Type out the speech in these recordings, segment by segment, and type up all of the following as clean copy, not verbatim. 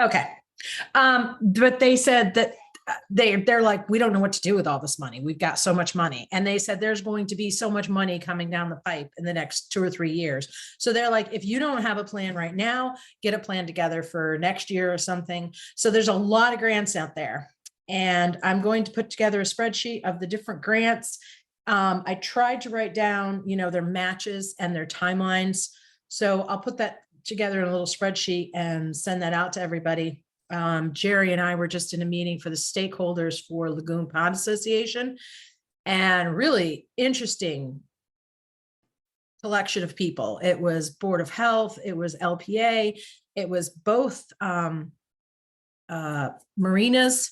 Okay. But they said that they're like, we don't know what to do with all this money. We've got so much money. And they said there's going to be so much money coming down the pipe in the next 2 or 3 years. So they're like, if you don't have a plan right now, get a plan together for next year or something. So there's a lot of grants out there. And I'm going to put together a spreadsheet of the different grants. I tried to write down, their matches and their timelines. So I'll put that together in a little spreadsheet and send that out to everybody. Jerry and I were just in a meeting for the stakeholders for Lagoon Pond Association, and really interesting collection of people. It was Board of Health, it was LPA, it was both marinas.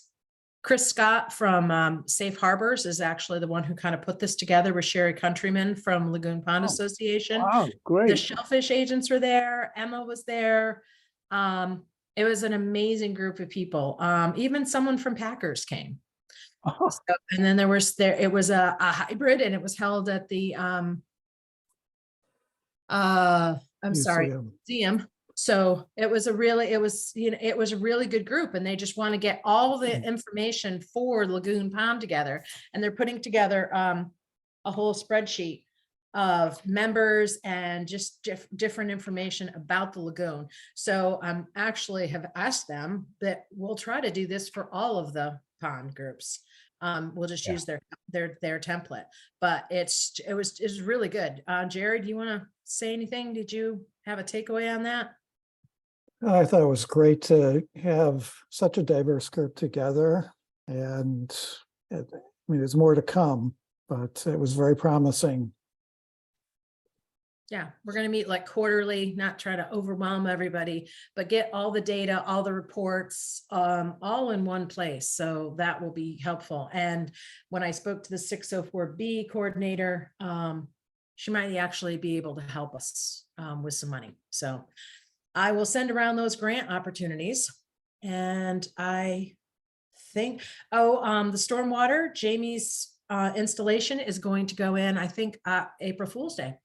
Chris Scott from Safe Harbors is actually the one who kind of put this together with Sherry Countryman from Lagoon Pond Association. Wow, great. The shellfish agents were there. Emma was there. It was an amazing group of people. Even someone from Packers came. Oh, So, and then it was a hybrid, and it was held at the museum. So it was a really good group, and they just want to get all the information for Lagoon Pond together, and they're putting together a whole spreadsheet of members and just different information about the lagoon. So I'm actually have asked them that we'll try to do this for all of the pond groups. We'll just use their template, but it was really good. Jerry, do you want to say anything? Did you have a takeaway on that? I thought it was great to have such a diverse group together, and there's more to come, but it was very promising. Yeah, we're going to meet like quarterly, not try to overwhelm everybody, but get all the data, all the reports, all in one place. So that will be helpful. And when I spoke to the 604B coordinator, she might actually be able to help us with some money. So I will send around those grant opportunities. And I think, the stormwater, Jamie's installation is going to go in, I think, April Fool's Day.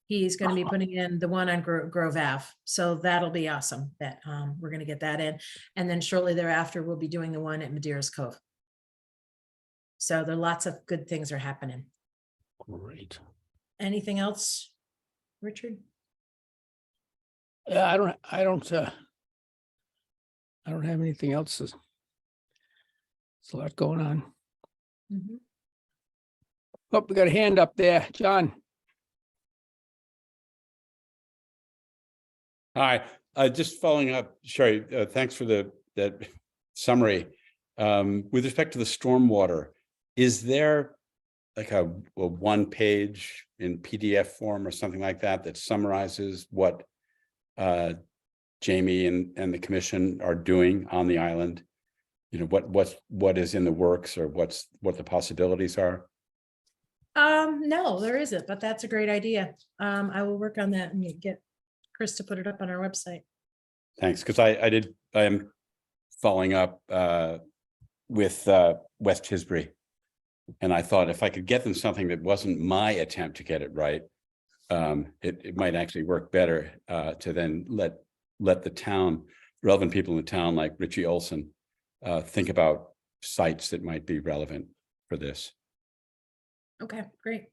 He's going to be putting in the one on Grove Ave. So that'll be awesome that we're going to get that in. And then shortly thereafter, we'll be doing the one at Madeira's Cove. So there are lots of good things are happening. great. Anything else, Richard? Yeah, I don't have anything else. There's a lot going on. Mm-hmm. Oh, we got a hand up there, John. Hi, just following up, Sherry, thanks for that summary. With respect to the stormwater, is there like a one page in PDF form or something like that summarizes what Jamie and the commission are doing on the island? What is in the works, or what the possibilities are? No, there isn't, but that's a great idea. I will work on that and get Chris to put it up on our website. Thanks, because I am following up with West Tisbury, and I thought if I could get them something that wasn't my attempt to get it right, it might actually work better to then let the town, relevant people in the town like Richie Olson, think about sites that might be relevant for this. Okay, great.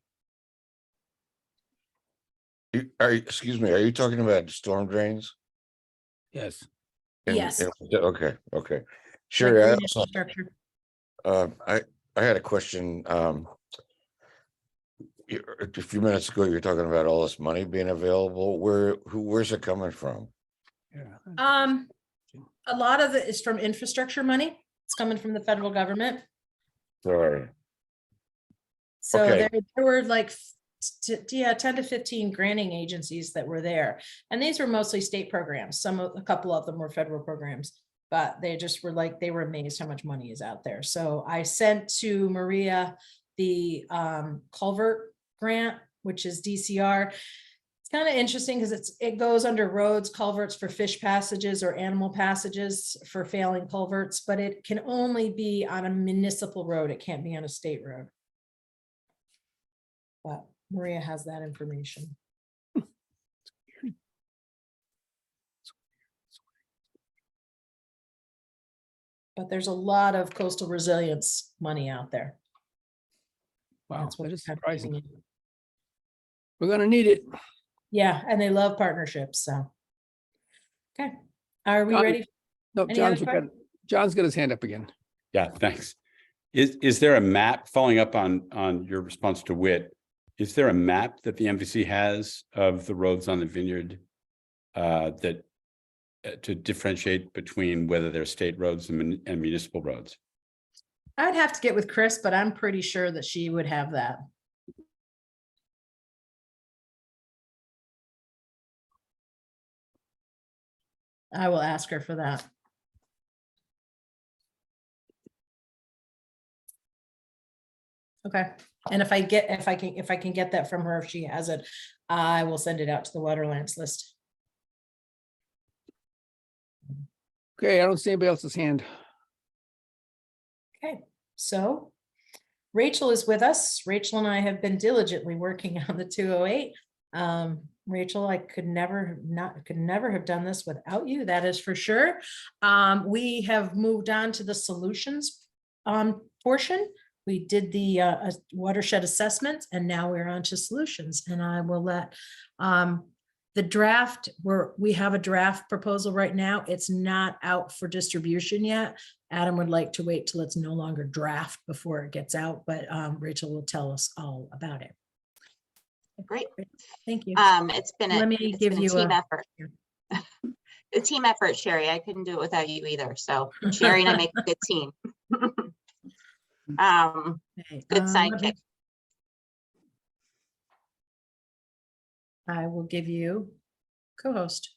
Excuse me, are you talking about storm drains? Yes. Yes. Okay. Like Sure. green I infrastructure. had a question. A few minutes ago, you were talking about all this money being available. Where's it coming from? Yeah. A lot of it is from infrastructure money. It's coming from the federal government. Sorry. So Okay. there were like 10 to 15 granting agencies that were there. And these were mostly state programs. A couple of them were federal programs, but they just were like, they were amazed how much money is out there. So I sent to Maria the culvert grant, which is DCR. It's kind of interesting because it goes under roads, culverts for fish passages or animal passages for failing culverts, but it can only be on a municipal road. It can't be on a state road. But Maria has that information. But there's a lot of coastal resilience money out there. Wow, That's what that is I'm surprising. thinking. We're gonna need it. Yeah, and they love partnerships, so. Okay, are we John- ready? No, Any other John's got his hand up again. Yeah, thanks. Is there a map, following up on your response to Whit, is there a map that the MVC has of the roads on the Vineyard that to differentiate between whether they're state roads and municipal roads? I'd have to get with Chris, but I'm pretty sure that she would have that. I will ask her for that. Okay, and if I can get that from her, if she has it, I will send it out to the Waterlands list. Okay, I don't see anybody else's hand. Okay, so Rachel is with us. Rachel and I have been diligently working on the 208. Rachel, I could never have done this without you. That is for sure. We have moved on to the solutions portion. We did the watershed assessments, and now we're on to solutions. And I will let the draft, we have a draft proposal right now. It's not out for distribution yet. Adam would like to wait till it's no longer draft before it gets out, but Rachel will tell us all about it. Great. Thank you. It's been Let me a give you team a- effort. A team effort, Sherry. I couldn't do it without you either. So Sherry and I make a good team. Okay, Good let me- sidekick. I will give you co-host.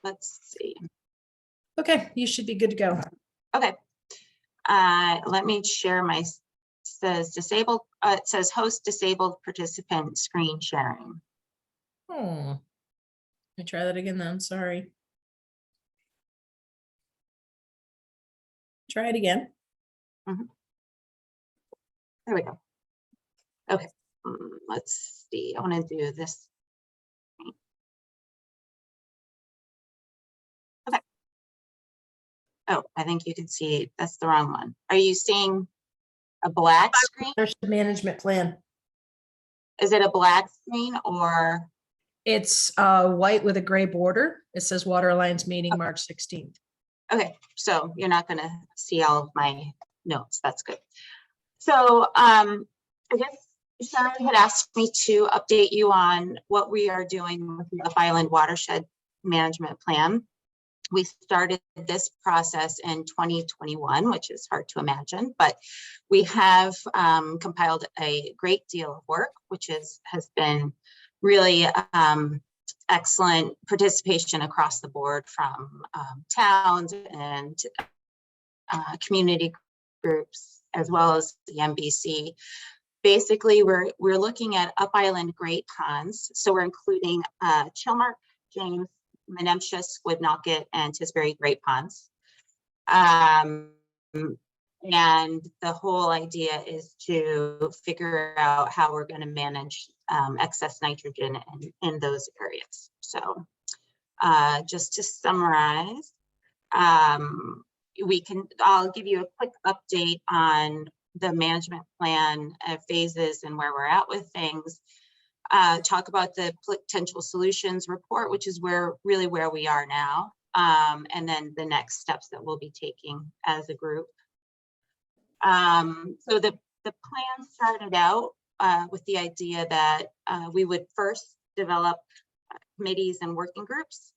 Let's see. Okay, you should be good to go. Okay. Let me share my, says disabled, it says host disabled participant screen sharing. Let me try that again then, sorry. Try it again. There we go. Okay, let's see. I want to do this. Okay. Oh, I think you can see that's the wrong one. Are you seeing a black screen? There's the management plan. Is it a black screen or? It's white with a gray border. It says Water Alliance meeting March 16th. Okay, so you're not going to see all of my notes. That's good. So I guess Sharon had asked me to update you on what we are doing with the Up Island Watershed Management Plan. We started this process in 2021, which is hard to imagine, but we have compiled a great deal of work, which has been really excellent participation across the board from towns and community groups, as well as the MBC. Basically, we're looking at Up Island Great Ponds. So we're including Chilmark, James, Menemsha, Squidnocket, and Tisbury Great Ponds. And the whole idea is to figure out how we're going to manage excess nitrogen in those areas. So just to summarize, I'll give you a quick update on the management plan phases and where we're at with things. Talk about the potential solutions report, which is where we are now, and then the next steps that we'll be taking as a group. So the plan started out with the idea that we would first develop committees and working groups.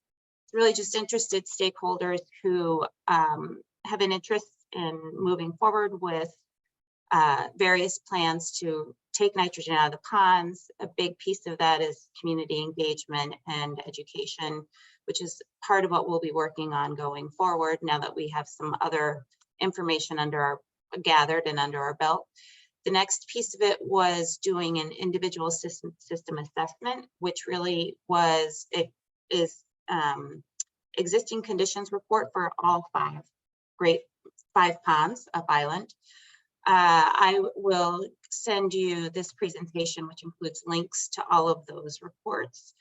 It's really just interested stakeholders who have an interest in moving forward with various plans to take nitrogen out of the ponds. A big piece of that is community engagement and education, which is part of what we'll be working on going forward now that we have some other information gathered and under our belt. The next piece of it was doing an individual system assessment, which really is existing conditions report for all five ponds Up Island. I will send you this presentation, which includes links to all of those reports.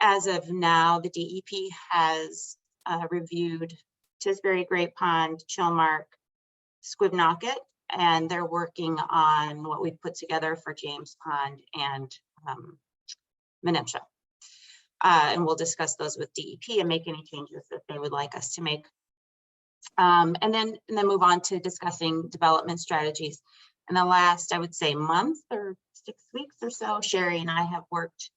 as of now, the DEP has reviewed Tisbury, Great Pond, Chilmark, Squibnocket, and they're working on what we've put together for James Pond and Menempsha. And we'll discuss those with DEP and make any changes that they would like us to make. And then move on to discussing development strategies. In the last, I would say, month or 6 weeks or so, Sherry and I have worked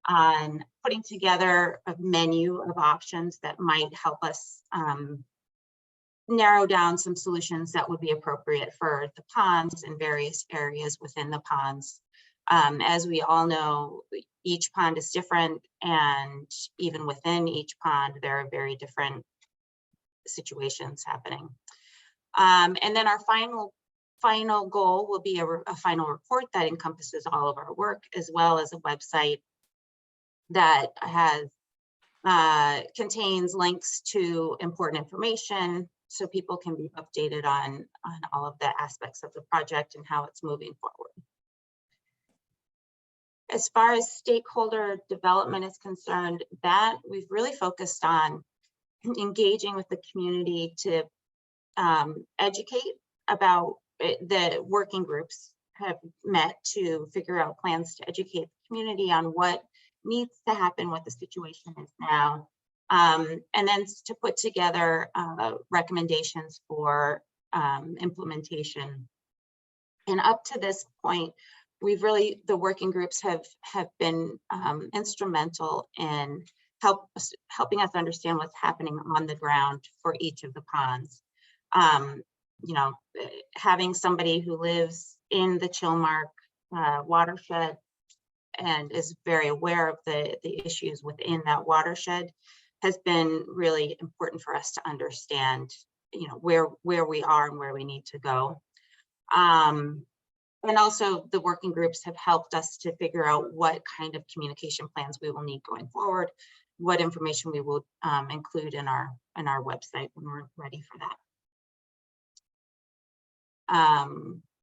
on putting together a menu of options that might help us narrow down some solutions that would be appropriate for the ponds and various areas within the ponds. As we all know, each pond is different, and even within each pond, there are very different situations happening. And then our final goal will be a final report that encompasses all of our work, as well as a website that has contains links to important information so people can be updated on all of the aspects of the project and how it's moving forward. As far as stakeholder development is concerned, that we've really focused on engaging with the community to educate about it. The working groups have met to figure out plans to educate the community on what needs to happen, what the situation is now, and then to put together recommendations for implementation. And up to this point, the working groups have been instrumental in helping us understand what's happening on the ground for each of the ponds. You know, having somebody who lives in the Chilmark watershed and is very aware of the issues within that watershed has been really important for us to understand, you know, where we are and where we need to go. And also the working groups have helped us to figure out what kind of communication plans we will need going forward, what information we will include in our website when we're ready for that.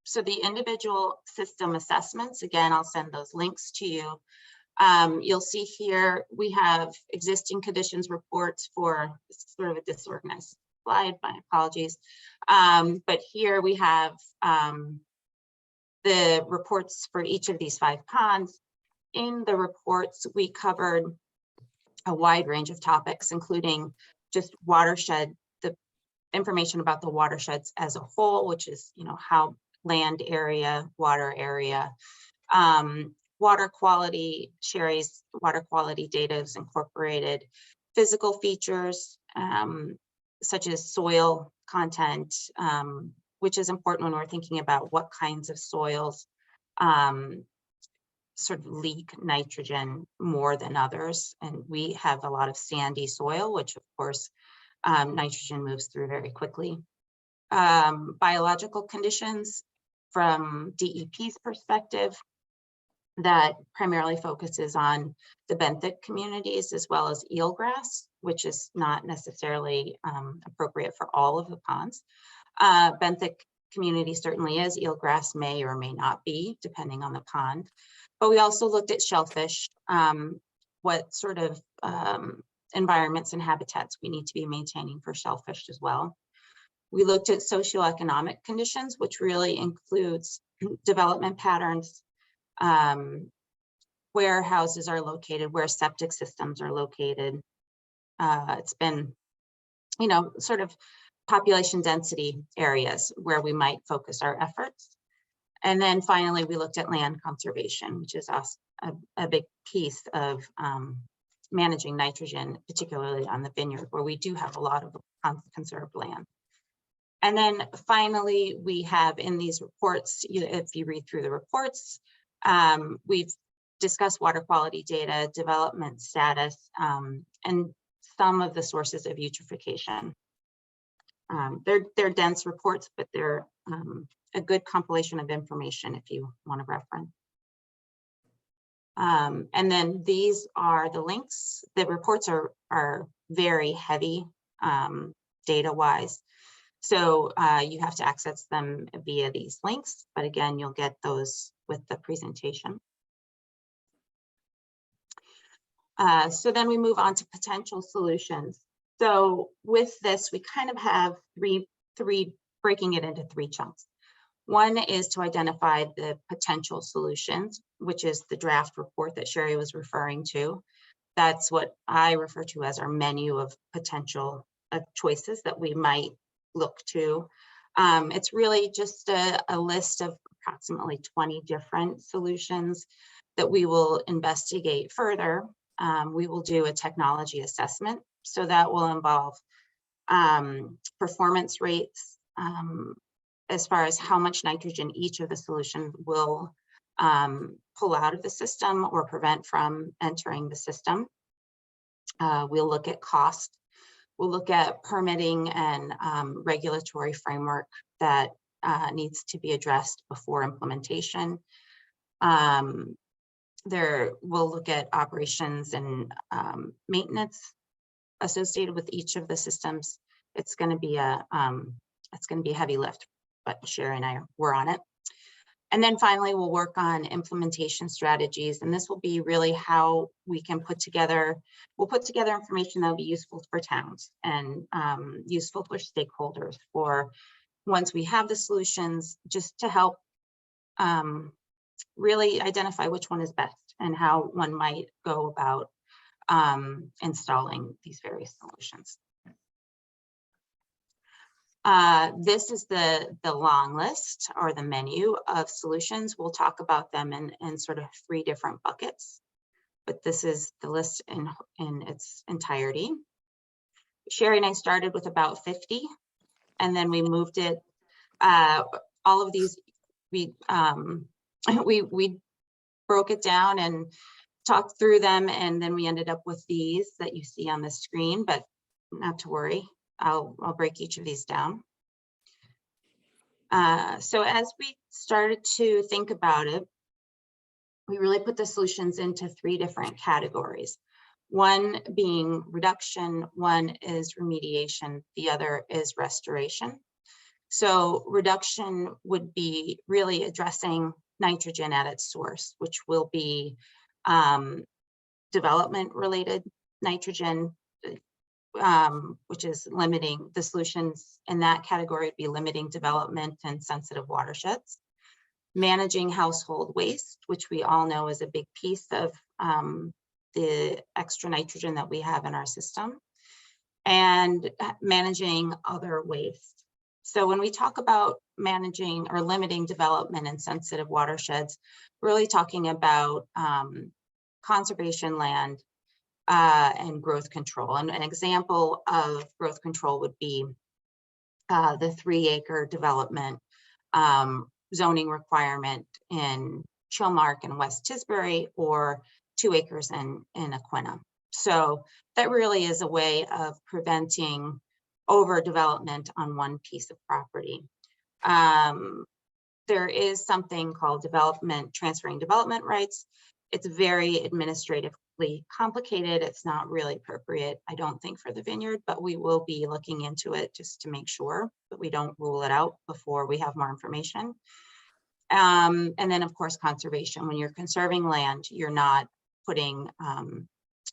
So the individual system assessments, again, I'll send those links to you. You'll see here we have existing conditions reports for, this is sort of a disorganized slide, my apologies. But here we have the reports for each of these 5 ponds. In the reports, we covered a wide range of topics, including just watershed, the information about the watersheds as a whole, which is, you know, how land area, water area, water quality. Sherry's water quality data is incorporated, physical features such as soil content, which is important when we're thinking about what kinds of soils sort of leak nitrogen more than others. And we have a lot of sandy soil, which of course nitrogen moves through very quickly. Biological conditions from DEP's perspective that primarily focuses on the benthic communities as well as eelgrass, which is not necessarily appropriate for all of the ponds. Benthic community certainly is, eelgrass may or may not be, depending on the pond. But we also looked at shellfish, what sort of environments and habitats we need to be maintaining for shellfish as well. We looked at socioeconomic conditions, which really includes development patterns, where houses are located, where septic systems are located. It's been, you know, sort of population density areas where we might focus our efforts. And then finally, we looked at land conservation, which is also a big piece of managing nitrogen, particularly on the vineyard, where we do have a lot of conserved land. And then finally, we have in these reports, if you read through the reports, we've discussed water quality data, development status, and some of the sources of eutrophication. They're dense reports, but they're a good compilation of information if you want to reference. And then these are the links. The reports are very heavy data-wise. So you have to access them via these links, but again, you'll get those with the presentation. So then we move on to potential solutions. So with this, we kind of have three breaking it into three chunks. One is to identify the potential solutions, which is the draft report that Sherry was referring to. That's what I refer to as our menu of potential choices that we might look to. It's really just a list of approximately 20 different solutions that we will investigate further. We will do a technology assessment. So that will involve performance rates, as far as how much nitrogen each of the solutions will pull out of the system or prevent from entering the system. We'll look at cost. We'll look at permitting and regulatory framework that needs to be addressed before implementation. We'll look at operations and maintenance associated with each of the systems. It's going to be a heavy lift, but Sherry and I were on it. And then finally, we'll work on implementation strategies. And this will be really how we can put together information that will be useful for towns and useful for stakeholders for once we have the solutions, just to help really identify which one is best and how one might go about installing these various solutions. This is the long list or the menu of solutions. We'll talk about them in sort of three different buckets, but this is the list in its entirety. Sherry and I started with about 50, and then we moved it. All of these, we broke it down and talked through them, and then we ended up with these that you see on the screen, but not to worry. I'll break each of these down. So as we started to think about it, we really put the solutions into three different categories. One being reduction, one is remediation, the other is restoration. So reduction would be really addressing nitrogen at its source, which will be development related nitrogen, which is limiting the solutions in that category would be limiting development in sensitive watersheds. Managing household waste, which we all know is a big piece of the extra nitrogen that we have in our system, and managing other waste. So when we talk about managing or limiting development in sensitive watersheds, we're really talking about conservation land, and growth control. And an example of growth control would be the 3-acre development zoning requirement in Chilmark and West Tisbury, or 2 acres in Aquina. So that really is a way of preventing overdevelopment on one piece of property. There is something called transferring development rights. It's very administratively complicated. It's not really appropriate, I don't think, for the vineyard, but we will be looking into it just to make sure that we don't rule it out before we have more information. And then, of course, conservation. When you're conserving land, you're not putting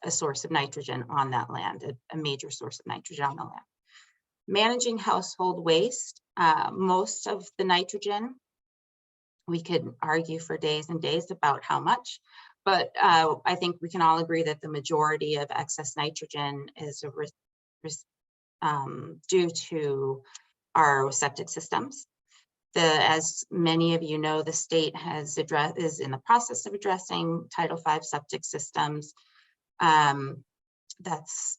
a source of nitrogen on that land, a major source of nitrogen on the land. Managing household waste. Most of the nitrogen, we could argue for days and days about how much, but I think we can all agree that the majority of excess nitrogen is due to our septic systems. As many of you know, the state is in the process of addressing Title V septic systems. That's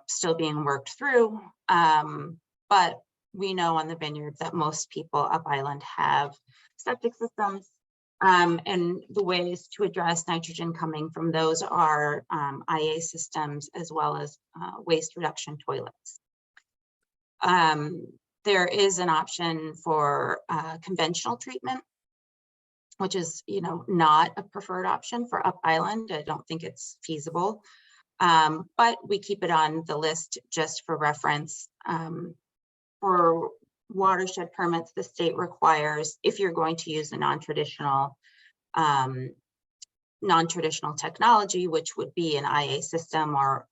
still being worked through, but we know on the vineyard that most people up island have septic systems, and the ways to address nitrogen coming from those are IA systems as well as waste reduction toilets. There is an option for conventional treatment, which is not a preferred option for up island. I don't think it's feasible, but we keep it on the list just for reference. For watershed permits, the state requires, if you're going to use a non-traditional non-traditional technology, which would be an IA system or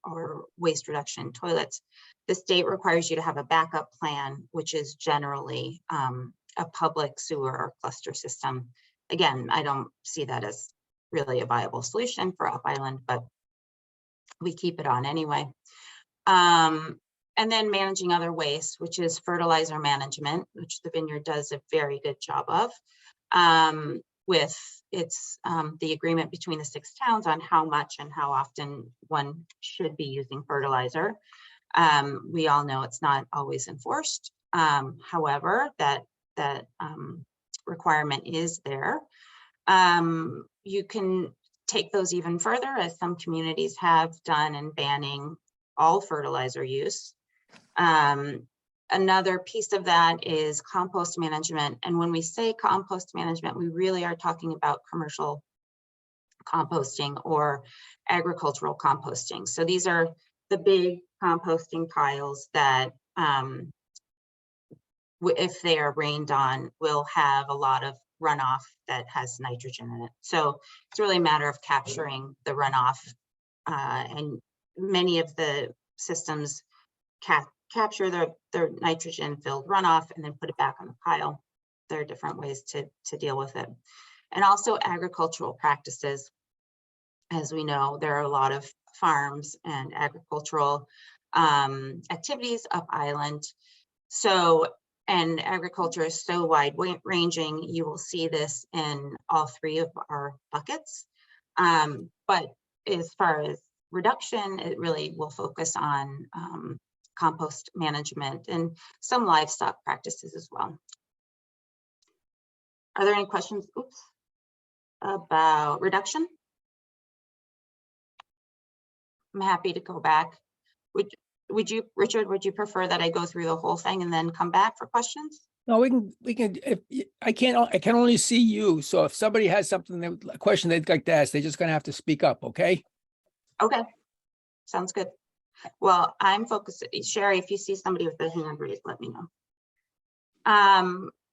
waste reduction toilets, the state requires you to have a backup plan, which is generally a public sewer or cluster system. Again, I don't see that as really a viable solution for Up Island, but we keep it on anyway. And then managing other waste, which is fertilizer management, which the Vineyard does a very good job of. With its the agreement between the 6 towns on how much and how often one should be using fertilizer. We all know it's not always enforced. However, that requirement is there. You can take those even further, as some communities have done, in banning all fertilizer use. Another piece of that is compost management. And when we say compost management, we really are talking about commercial composting or agricultural composting. So these are the big composting piles that, if they are rained on, will have a lot of runoff that has nitrogen in it. So it's really a matter of capturing the runoff, and many of the systems capture their nitrogen filled runoff and then put it back on the pile. There are different ways to deal with it. And also agricultural practices. As we know, there are a lot of farms and agricultural activities up island. So, and agriculture is so wide ranging, you will see this in all 3 of our buckets. But as far as reduction, it really will focus on compost management and some livestock practices as well. Are there any questions about reduction? I'm happy to go back. Would you, Richard, would you prefer that I go through the whole thing and then come back for questions? No, we can, I can only see you. So if somebody has something, a question they'd like to ask, they're just gonna have to speak up, okay? Okay, sounds good. Well, I'm focused, Sherry, if you see somebody with their hand raised, let me know.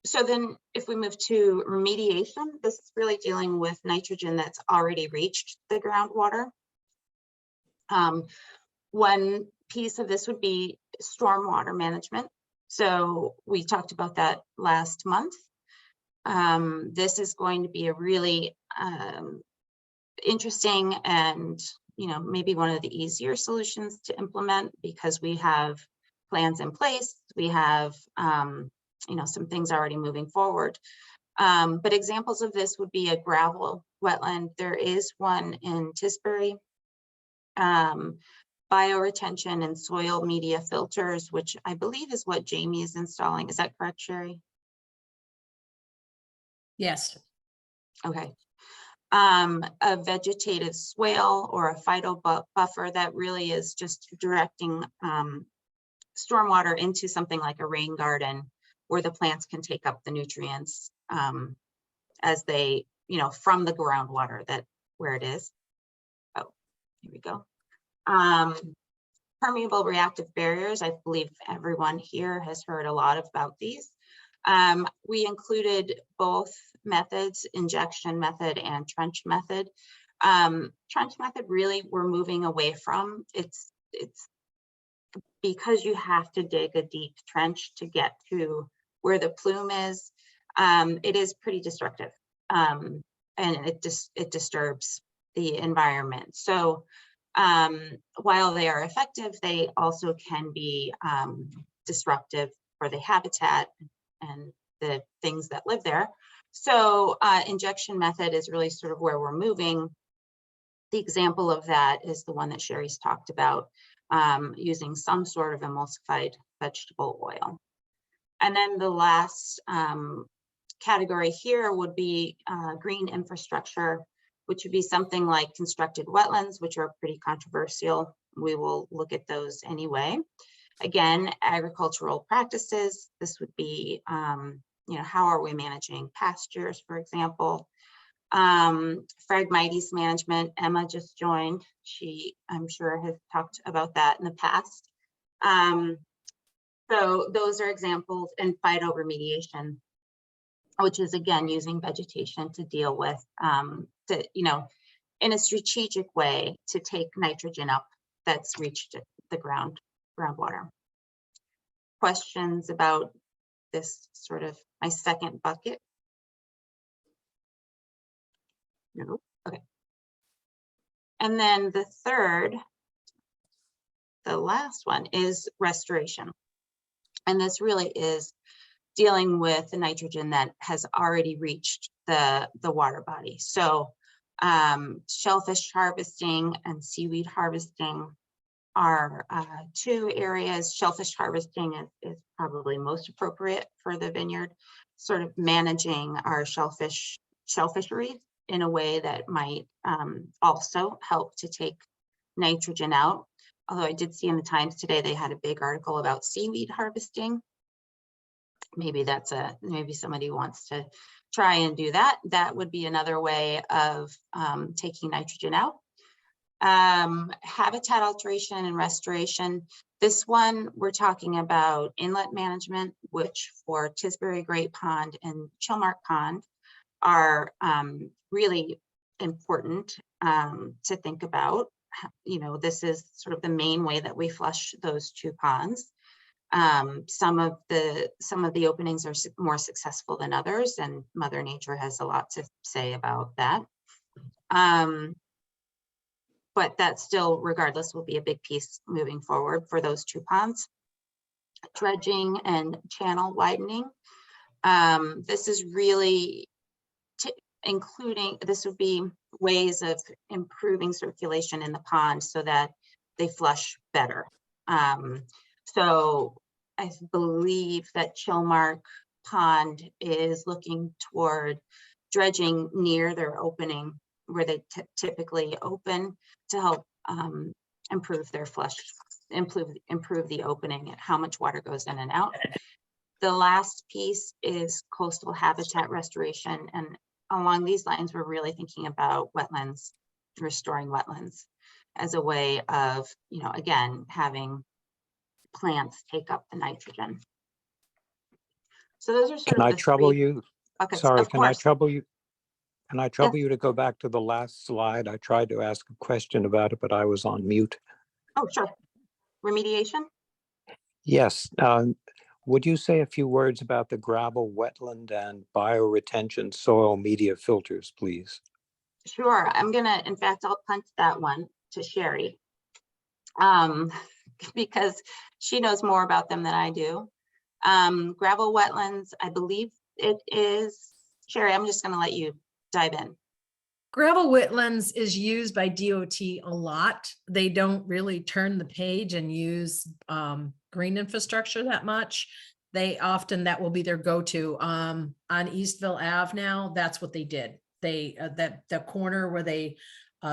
So then if we move to remediation, this is really dealing with nitrogen that's already reached the groundwater. One piece of this would be stormwater management. So we talked about that last month. This is going to be a really interesting and maybe one of the easier solutions to implement, because we have plans in place. We have some things already moving forward. But examples of this would be a gravel wetland. There is one in Tisbury. Bioretention and soil media filters, which I believe is what Jamie is installing. Is that correct, Sherry? Yes. Okay. A vegetative swale or a phyto buffer that really is just directing stormwater into something like a rain garden, where the plants can take up the nutrients as they, from the groundwater where it is. Oh, here we go. Permeable reactive barriers. I believe everyone here has heard a lot about these. We included both methods, injection method and trench method. Trench method really we're moving away from. It's because you have to dig a deep trench to get to where the plume is. It is pretty destructive, and it disturbs the environment. So while they are effective, they also can be disruptive for the habitat and the things that live there. So injection method is really sort of where we're moving. The example of that is the one that Sherry's talked about, using some sort of emulsified vegetable oil. And then the last category here would be green infrastructure, which would be something like constructed wetlands, which are pretty controversial. We will look at those anyway. Again, agricultural practices. This would be, how are we managing pastures, for example? Phragmites management. Emma just joined. She, I'm sure, has talked about that in the past. So those are examples, and phytoremediation, which is again using vegetation to deal with, in a strategic way to take nitrogen up that's reached the groundwater. Questions about this sort of my second bucket? No. Okay. And then the third, the last one is restoration. And this really is dealing with the nitrogen that has already reached the water body. So shellfish harvesting and seaweed harvesting are two areas. Shellfish harvesting is probably most appropriate for the vineyard, sort of managing our shell fisheries in a way that might also help to take nitrogen out. Although I did see in the Times today, they had a big article about seaweed harvesting. Maybe maybe somebody wants to try and do that. That would be another way of taking nitrogen out. Habitat alteration and restoration. This one, we're talking about inlet management, which for Tisbury Great Pond and Chilmark Pond are really important to think about. You know, this is sort of the main way that we flush those two ponds. Some of the openings are more successful than others, and Mother Nature has a lot to say about that. But that still, regardless, will be a big piece moving forward for those two ponds. Dredging and channel widening. This is really this would be ways of improving circulation in the pond so that they flush better. So I believe that Chilmark Pond is looking toward dredging near their opening where they typically open to help improve their flush, improve the opening and how much water goes in and out. The last piece is coastal habitat restoration, and along these lines, we're really thinking about wetlands, restoring wetlands as a way of, you know, again, having plants take up the nitrogen. So those are sort Can of I the trouble three you? buckets. Sorry, Of can I course. trouble you? Can I trouble you to go back to the last slide? I tried to ask a question about it, but I was on mute. Oh, sure. Remediation? Yes. Would you say a few words about the gravel wetland and bioretention soil media filters, please? Sure. In fact, I'll punt that one to Sherry because she knows more about them than I do. Gravel wetlands, I believe it is, Sherry, I'm just going to let you dive in. Gravel wetlands is used by DOT a lot. They don't really turn the page and use green infrastructure that much. They often, that will be their go-to. On Eastville Ave now, that's what they did. They, the corner where they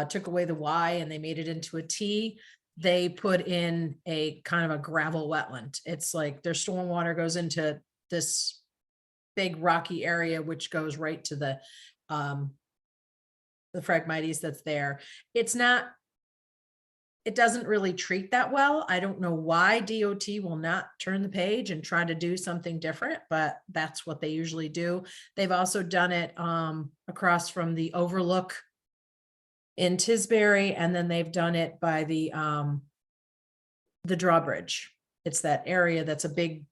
took away the Y and they made it into a T, they put in a kind of a gravel wetland. It's like their stormwater goes into this big rocky area, which goes right to the Phragmites that's there. It's not, it doesn't really treat that well. I don't know why DOT will not turn the page and try to do something different, but that's what they usually do. They've also done it across from the overlook in Tisbury, and then they've done it by the drawbridge. It's that area that's a big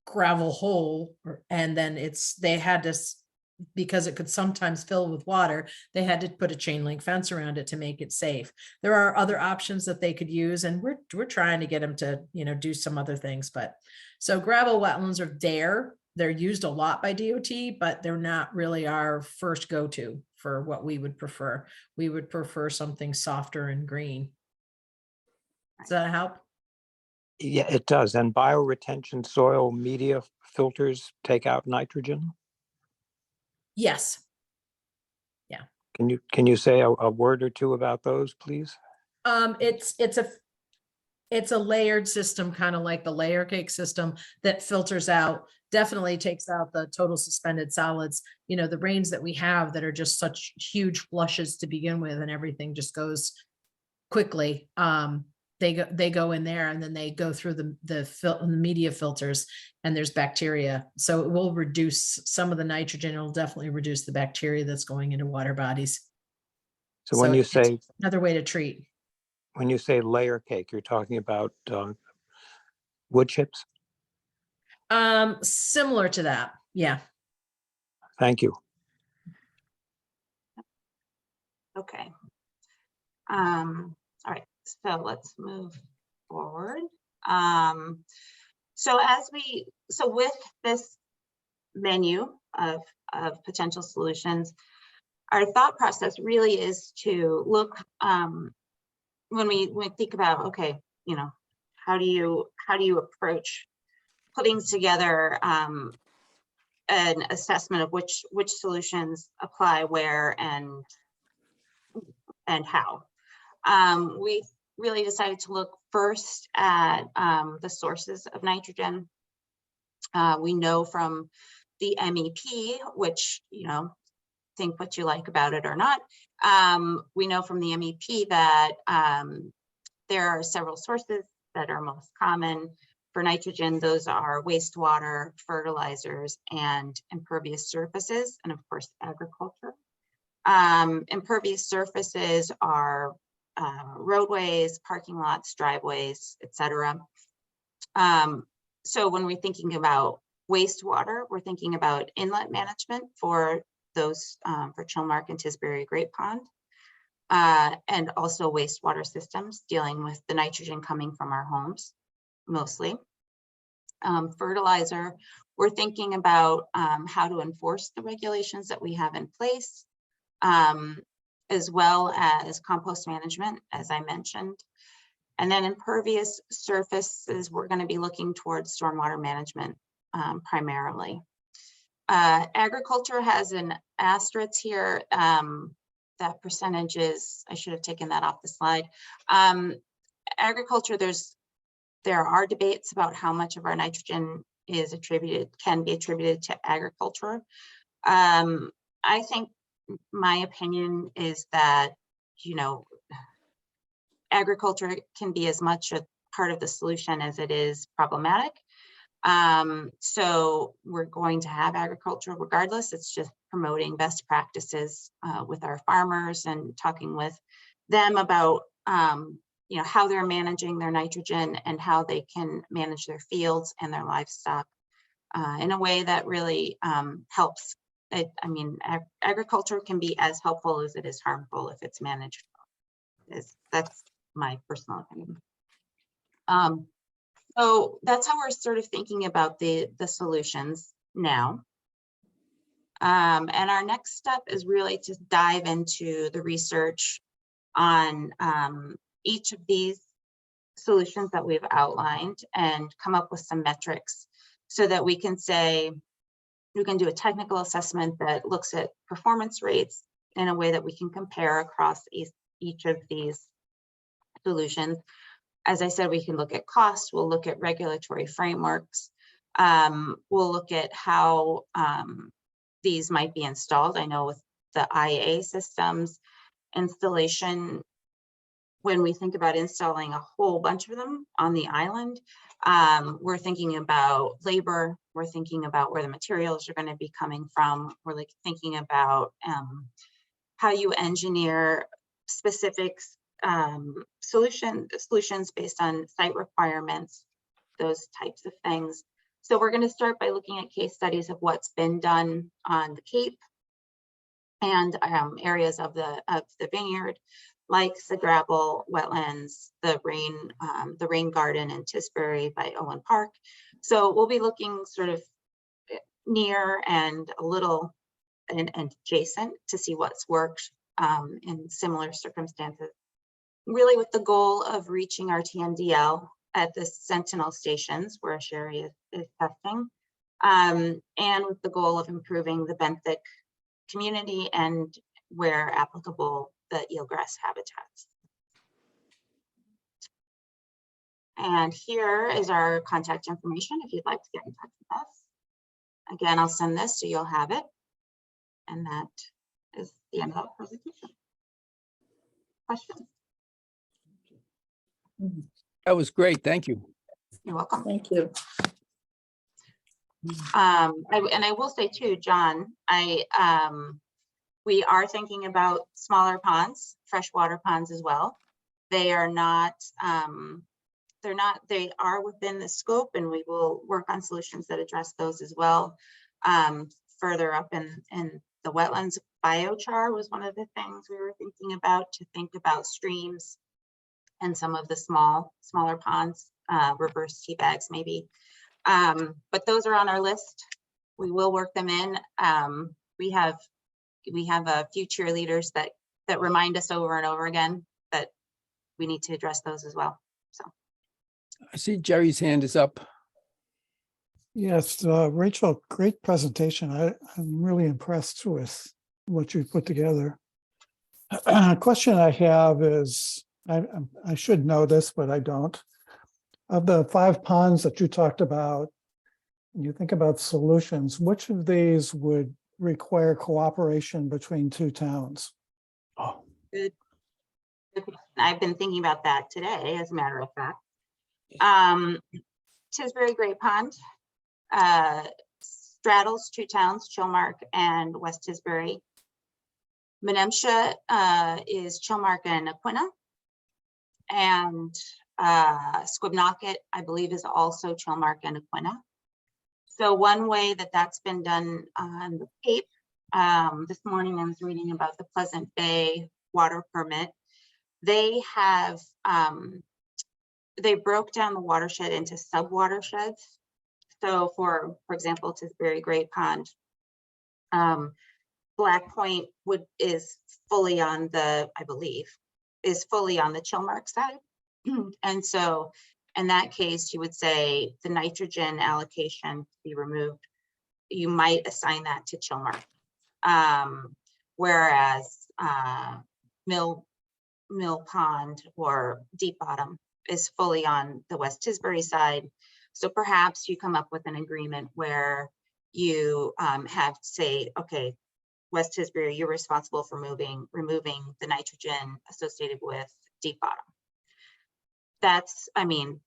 gravel hole, and then they had to, because it could sometimes fill with water, they had to put a chain link fence around it to make it safe. There are other options that they could use, and we're trying to get them to, you know, do some other things. But so gravel wetlands are there. They're used a lot by DOT, but they're not really our first go-to for what we would prefer. We would prefer something softer and green. Does that help? Yeah, it does. And bioretention soil media filters take out nitrogen? Yes. Can you say a word or two about those, please? It's a layered system, kind of like the layer cake system, that filters out, definitely takes out the total suspended solids. You know, the rains that we have that are just such huge flushes to begin with, and everything just goes quickly. They go in there, and then they go through the media filters, and there's bacteria. So it will reduce some of the nitrogen. It'll definitely reduce the bacteria that's going into water bodies. So when you it's say, another way to treat. layer cake, you're talking about wood chips? Similar to that. Yeah. Thank you. Okay. All right, so let's move forward. So with this menu of potential solutions, our thought process really is to look, when we think about, okay, you know, how do you approach putting together an assessment of which solutions apply where and how. We really decided to look first at the sources of nitrogen. We know from the MEP, which, you know, think what you like about it or not. We know from the MEP that there are several sources that are most common for nitrogen. Those are wastewater, fertilizers, and impervious surfaces, and of course, agriculture. Impervious surfaces are roadways, parking lots, driveways, etc. So when we're thinking about wastewater, we're thinking about inlet management for those for Chilmark and Tisbury Great Pond, and also wastewater systems dealing with the nitrogen coming from our homes, mostly. Fertilizer, we're thinking about how to enforce the regulations that we have in place, as well as compost management, as I mentioned. And then impervious surfaces, we're going to be looking towards stormwater management primarily. Agriculture has an asterisk here. That percentage is, I should have taken that off the slide. Agriculture, there are debates about how much of our nitrogen can be attributed to agriculture. I think my opinion is that, you know, agriculture can be as much a part of the solution as it is problematic. So we're going to have agriculture regardless. It's just promoting best practices with our farmers and talking with them about you know, how they're managing their nitrogen and how they can manage their fields and their livestock in a way that really helps. I mean, agriculture can be as helpful as it is harmful if it's managed. That's my personal opinion. So that's how we're sort of thinking about the solutions now. And our next step is really to dive into the research on each of these solutions that we've outlined and come up with some metrics so that we can say, we can do a technical assessment that looks at performance rates in a way that we can compare across each of these solutions. As I said, we can look at cost, we'll look at regulatory frameworks, we'll look at how these might be installed. I know with the IA systems installation, when we think about installing a whole bunch of them on the island, we're thinking about labor, we're thinking about where the materials are going to be coming from, we're like thinking about how you engineer specific solutions based on site requirements, those types of things. So we're going to start by looking at case studies of what's been done on the Cape and areas of the Vineyard, like the gravel wetlands, the rain garden in Tisbury by Owen Park. So we'll be looking sort of near and a little and adjacent to see what's worked in similar circumstances, really with the goal of reaching our TMDL at the Sentinel stations where Sherry is testing, and with the goal of improving the benthic community and, where applicable, the eelgrass habitats. And here is our contact information if you'd like to get in touch with us. Again, I'll send this so you'll have it. And that is the end of the presentation. Questions? That was great. Thank you. You're welcome. Thank you. I will say too, John, We are thinking about smaller ponds, freshwater ponds as well. They are not, they are within the scope, and we will work on solutions that address those as well. Further up in the wetlands, biochar was one of the things we were thinking about, to think about streams and some of the smaller ponds, reverse tea bags maybe. But those are on our list. We will work them in. We have a few cheerleaders that remind us over and over again that we need to address those as well. So I see Jerry's hand is up. Yes, Rachel, great presentation. I'm really impressed with what you put together. A question I have is, I should know this, but I don't. Of the 5 ponds that you talked about, when you think about solutions, which of these would require cooperation between 2 towns? Oh, good. I've been thinking about that today, as a matter of fact. Tisbury Great Pond straddles 2 towns, Chilmark and West Tisbury. Menemsha is Chilmark and Aquina. And Squibnocket, I believe, is also Chilmark and Aquina. So one way that that's been done on the Cape, this morning I was reading about the Pleasant Bay water permit. They have, they broke down the watershed into sub-watersheds. So for example, Tisbury Great Pond, Black Point is fully on the, I believe, is fully on the Chilmark side. And so in that case, you would say the nitrogen allocation be removed. You might assign that to Chilmark. Whereas Mill Pond or Deep Bottom is fully on the West Tisbury side. So perhaps you come up with an agreement where you have to say, okay, West Tisbury, you're responsible for removing the nitrogen associated with Deep Bottom. I mean,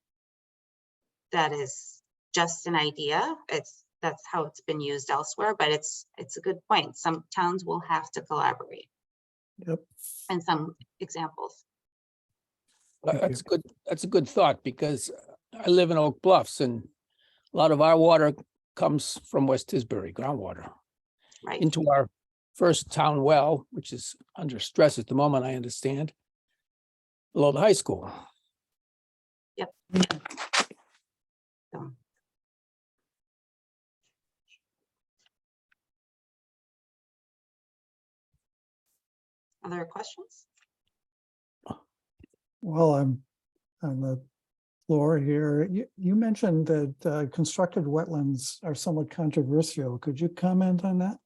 that is just an idea. That's how it's been used elsewhere, but it's a good point. Some towns will have to collaborate. Yep. And some examples. that's good. That's a good thought, because I live in Oak Bluffs and a lot of our water comes from West Tisbury, groundwater, Right. into our first town well, which is under stress at the moment, I understand, below the high school. Yep. So. Other questions? Well, I'm on the floor here. You mentioned that constructed wetlands are somewhat controversial. Could you comment on that?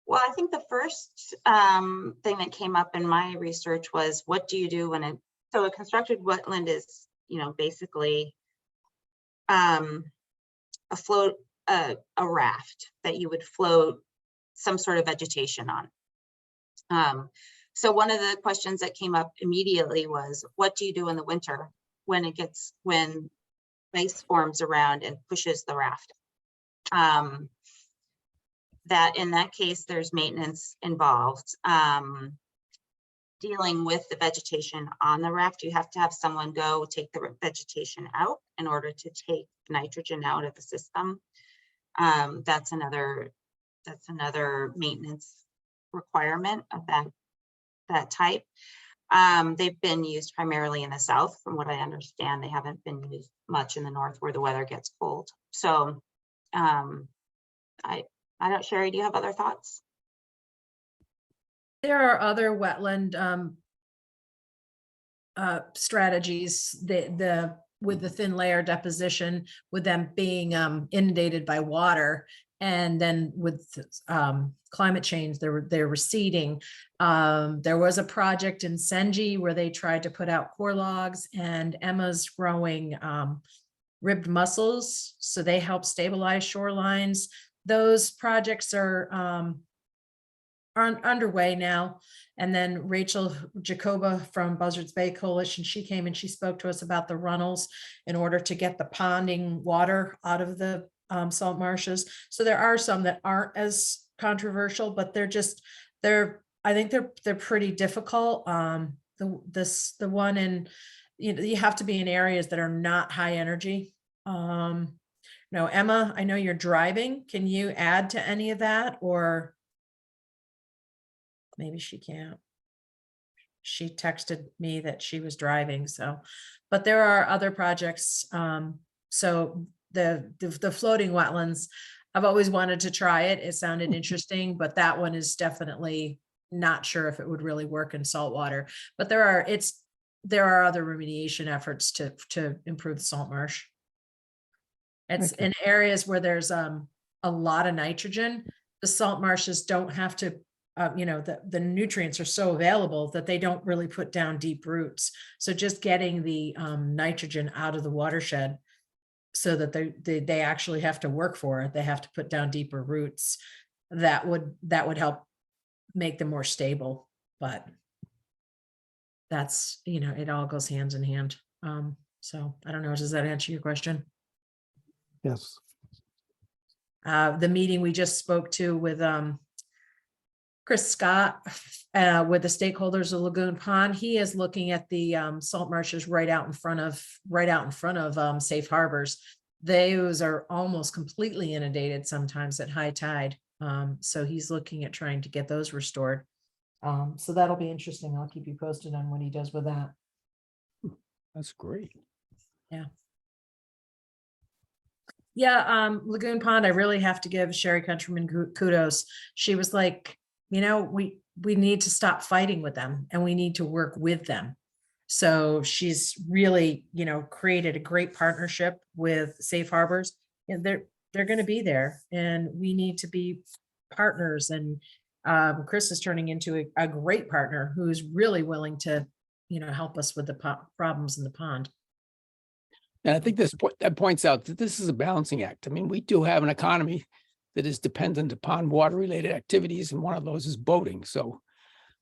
Well, I think the first thing that came up in my research was, what do you do when so a constructed wetland is, basically a raft that you would float some sort of vegetation on. So one of the questions that came up immediately was, what do you do in the winter when ice forms around and pushes the raft? That in that case, there's maintenance involved. Dealing with the vegetation on the raft, you have to have someone go take the vegetation out in order to take nitrogen out of the system. That's another maintenance requirement of that type. They've been used primarily in the south, from what I understand. They haven't been used much in the north where the weather gets cold. So I don't, Sherry, do you have other thoughts? There are other wetland strategies, with the thin layer deposition, with them being inundated by water, and then with climate change, they're receding. There was a project in Senji where they tried to put out core logs, and Emma's growing ribbed mussels, so they help stabilize shorelines. Those projects are underway now. And then Rachel Jacoba from Buzzards Bay Coalition, she came and she spoke to us about the runnels in order to get the ponding water out of the salt marshes. So there are some that aren't as controversial, but I think they're pretty difficult. The one in, you have to be in areas that are not high energy. No, Emma, I know you're driving. Can you add to any of that, or maybe she can't? She texted me that she was driving, so, but there are other projects. So the floating wetlands, I've always wanted to try it. It sounded interesting, but that one is definitely not sure if it would really work in saltwater. But there are other remediation efforts to improve the salt marsh. It's Okay. in areas where there's a lot of nitrogen. The salt marshes don't have to, the nutrients are so available that they don't really put down deep roots. So just getting the nitrogen out of the watershed so that they actually have to work for it, they have to put down deeper roots, that would help make them more stable. But that's, it all goes hands in hand. So I don't know, does that answer your question? Yes. The meeting we just spoke to with Chris Scott, with the stakeholders of Lagoon Pond, he is looking at the salt marshes right out in front of safe harbors. Those are almost completely inundated sometimes at high tide. So he's looking at trying to get those restored. So that'll be interesting. I'll keep you posted on what he does with that. That's great. Yeah, Lagoon Pond, I really have to give Sherry Countryman kudos. She was like, we need to stop fighting with them and we need to work with them. So she's really, created a great partnership with Safe Harbors, and they're going to be there, and we need to be partners. And Chris is turning into a great partner who's really willing to, help us with the problems in the pond. And I think that points out that this is a balancing act. I mean, we do have an economy that is dependent upon water-related activities, and one of those is boating. So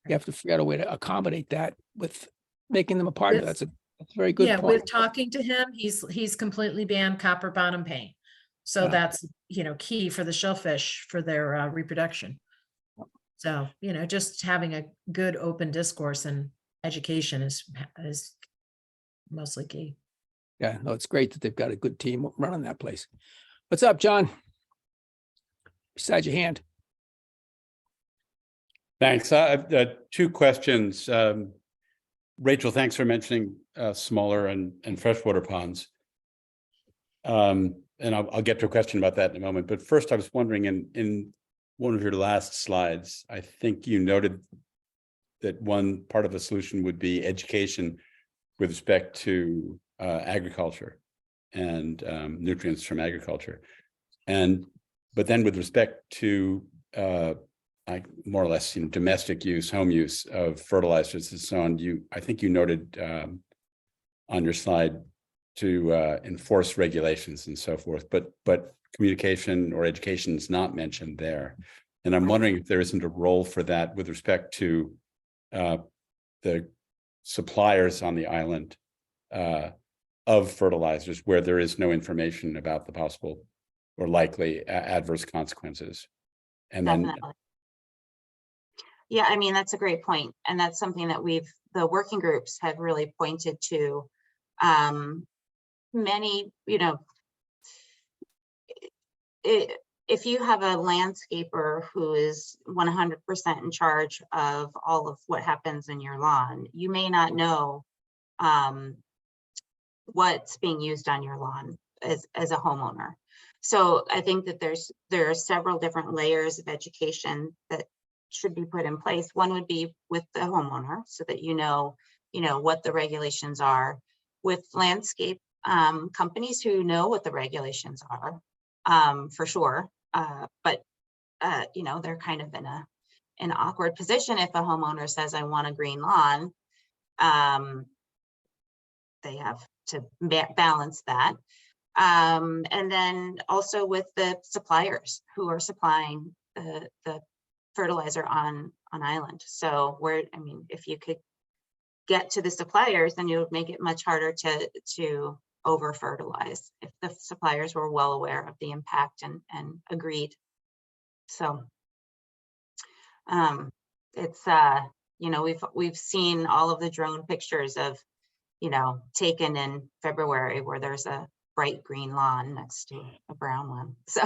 you have to figure out a way to accommodate that with making them a part of it. That's a very good Yeah, point. with talking to him, he's completely banned copper bottom paint. So Yeah. that's, key for the shellfish for their reproduction. So, just having a good open discourse and education is mostly key. Yeah, no, it's great that they've got a good team running that place. What's up, John? Beside your hand. Thanks. I've two questions. Rachel, thanks for mentioning smaller and freshwater ponds. And I'll get to a question about that in a moment. But first, I was wondering, in one of your last slides, I think you noted that one part of the solution would be education with respect to agriculture and nutrients from agriculture. But then with respect to more or less, domestic use, home use of fertilizers and so on, I think you noted on your slide to enforce regulations and so forth, but communication or education is not mentioned there. And I'm wondering if there isn't a role for that with respect to the suppliers on the island of fertilizers, where there is no information about the possible or likely adverse consequences. And Definitely. Yeah, I mean, that's a great point. And that's something that the working groups have really pointed to. Many, if you have a landscaper who is 100% in charge of all of what happens in your lawn, you may not know what's being used on your lawn as a homeowner. So I think that there are several different layers of education that should be put in place. One would be with the homeowner, so that you know what the regulations are. With landscape companies who know what the regulations are, for sure. But they're kind of in an awkward position if a homeowner says, I want a green lawn. They have to balance that. And then also with the suppliers who are supplying the fertilizer on island. So if you could get to the suppliers, then you would make it much harder to over fertilize if the suppliers were well aware of the impact and agreed. So It's, you know, we've seen all of the drone pictures of, you know, taken in February where there's a bright green lawn next to a brown one. So,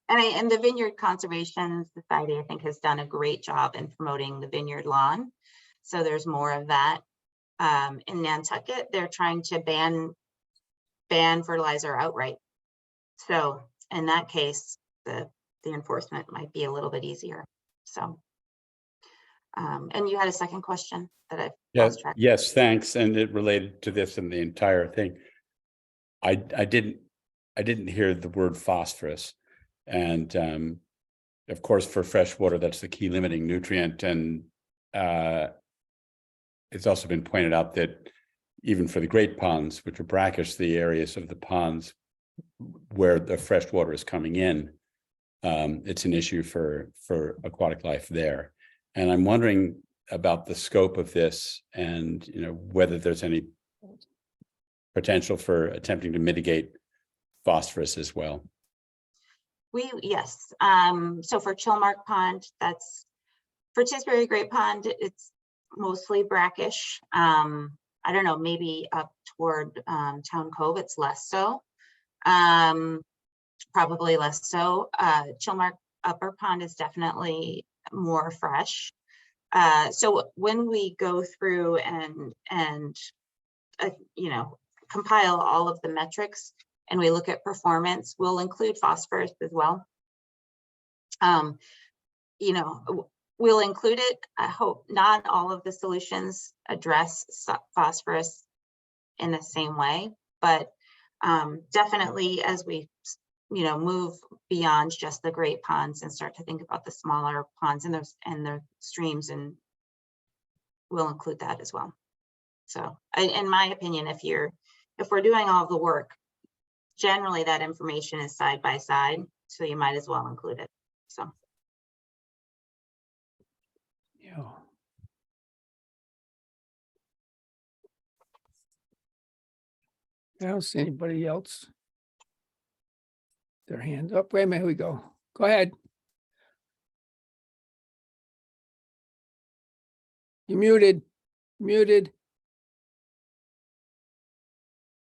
and the Vineyard Conservation Society, I think, has done a great job in promoting the vineyard lawn. So there's more of that. In Nantucket, they're trying to ban fertilizer outright. So in that case, the enforcement might be a little bit easier. So, and you had a second question that I lost track. Yes, thanks. And it related to this and the entire thing. I didn't hear the word phosphorus. And of course, for fresh water, that's the key limiting nutrient. And it's also been pointed out that even for the great ponds, which are brackish, the areas of the ponds where the fresh water is coming in, it's an issue for aquatic life there. And I'm wondering about the scope of this and, you know, whether there's any potential for attempting to mitigate phosphorus as well. Yes. So for Chilmark Pond, that's for Tisbury Great Pond, it's mostly brackish. I don't know, maybe up toward Town Cove, it's less so. Probably less so. Chilmark Upper Pond is definitely more fresh. So when we go through and you know, compile all of the metrics and we look at performance, we'll include phosphorus as well. You know, we'll include it. I hope not all of the solutions address phosphorus in the same way, but definitely as we, you know, move beyond just the great ponds and start to think about the smaller ponds and the streams, and we'll include that as well. So in my opinion, if we're doing all of the work, generally that information is side by side, so you might as well include it. So. Yeah. I don't see anybody else. Their hands up. Wait a minute, here we go. Go ahead. You're muted. Muted.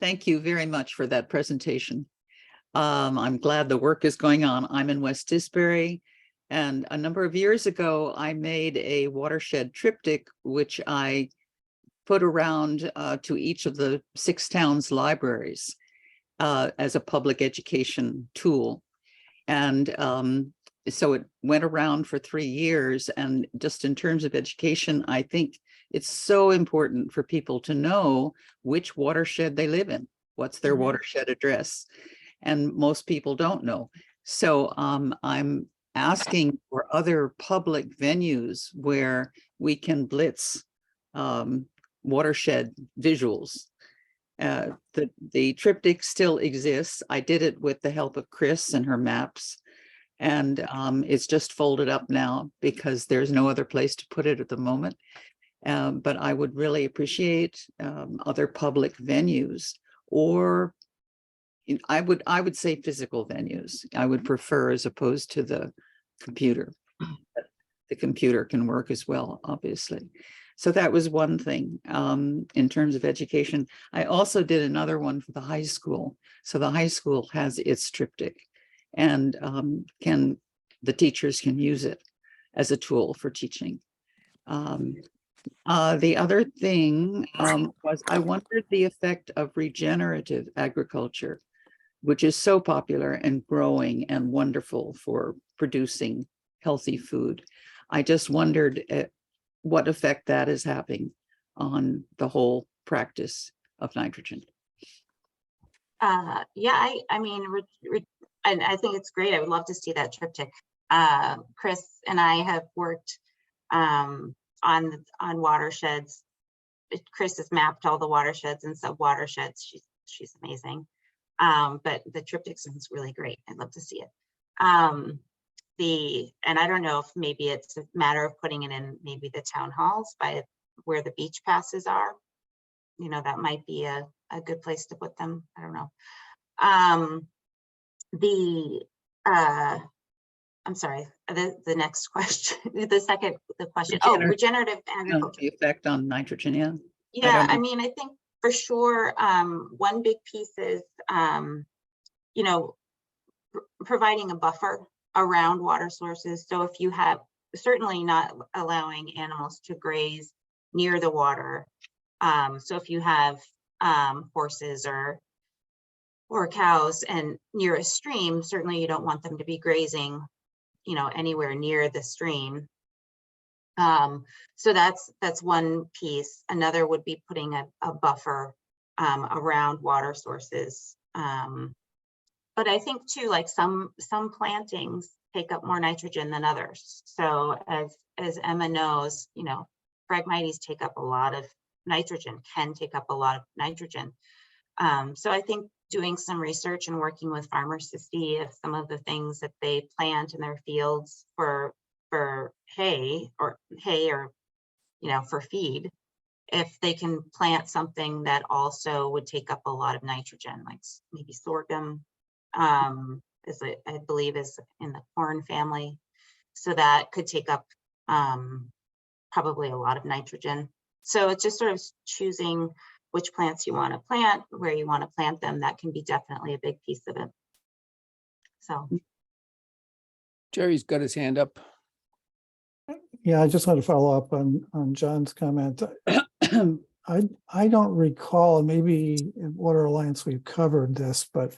Thank you very much for that presentation. I'm glad the work is going on. I'm in West Tisbury, and a number of years ago, I made a watershed triptych, which I put around to each of the 6 towns' libraries as a public education tool. And so it went around for 3 years. And just in terms of education, I think it's so important for people to know which watershed they live in, what's their watershed address. And most people don't know. So I'm asking for other public venues where we can blitz watershed visuals. The triptych still exists. I did it with the help of Chris and her maps. And it's just folded up now because there's no other place to put it at the moment. But I would really appreciate other public venues, or I would say physical venues. I would prefer, as opposed to the computer. The computer can work as well, obviously. So that was one thing in terms of education. I also did another one for the high school. So the high school has its triptych, and the teachers can use it as a tool for teaching. The other thing was I wondered the effect of regenerative agriculture, which is so popular and growing and wonderful for producing healthy food. I just wondered what effect that is having on the whole practice of nitrogen. Yeah, I mean, and I think it's great. I would love to see that triptych. Chris and I have worked on watersheds. Chris has mapped all the watersheds and sub-watersheds. She's amazing. But the triptych sounds really great. I'd love to see it. And I don't know if maybe it's a matter of putting it in maybe the town halls by where the beach passes are. You know, that might be a good place to put them. I don't know. I'm sorry, the next question, the question, oh, regenerative agriculture. The effect on nitrogen, yeah. Yeah, don't I know. mean, I think for sure, one big piece is, you know, providing a buffer around water sources. So if you have, certainly not allowing animals to graze near the water. So if you have horses or cows and near a stream, certainly you don't want them to be grazing, you know, anywhere near the stream. So that's one piece. Another would be putting a buffer around water sources. But I think too, like some plantings take up more nitrogen than others. So as Emma knows, you know, Phragmites take up a lot of nitrogen, can take up a lot of nitrogen. So I think doing some research and working with farmers to see if some of the things that they plant in their fields for hay or you know, for feed, if they can plant something that also would take up a lot of nitrogen, like maybe sorghum, is it, I believe is in the corn family. So that could take up probably a lot of nitrogen. So it's just sort of choosing which plants you want to plant, where you want to plant them. That can be definitely a big piece of it. So Jerry's got his hand up. Yeah, I just want to follow up on John's comment. I don't recall, maybe in Water Alliance we've covered this, but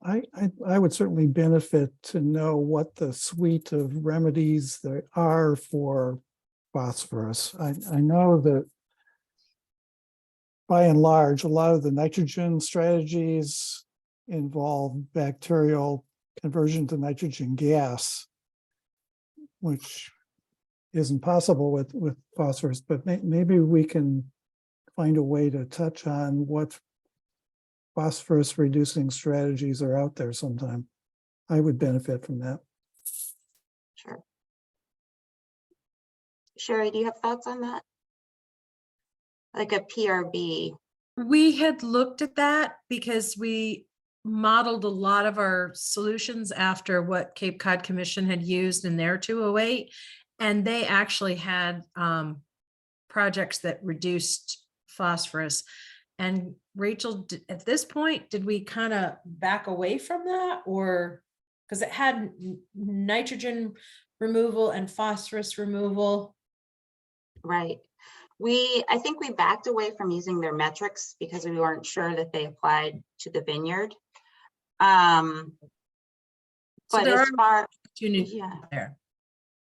I would certainly benefit to know what the suite of remedies there are for phosphorus. I know that by and large, a lot of the nitrogen strategies involve bacterial conversion to nitrogen gas, which isn't possible with phosphorus, but maybe we can find a way to touch on what phosphorus reducing strategies are out there sometime. I would benefit from that. sure. Sherry, do you have thoughts on that? Like a PRB? We had looked at that because we modeled a lot of our solutions after what Cape Cod Commission had used in their 208. And they actually had projects that reduced phosphorus. And Rachel, at this point, did we kind of back away from that, or because it had nitrogen removal and phosphorus removal? Right. I think we backed away from using their metrics because we weren't sure that they applied to the vineyard. So But there as are far, opportunities yeah, there.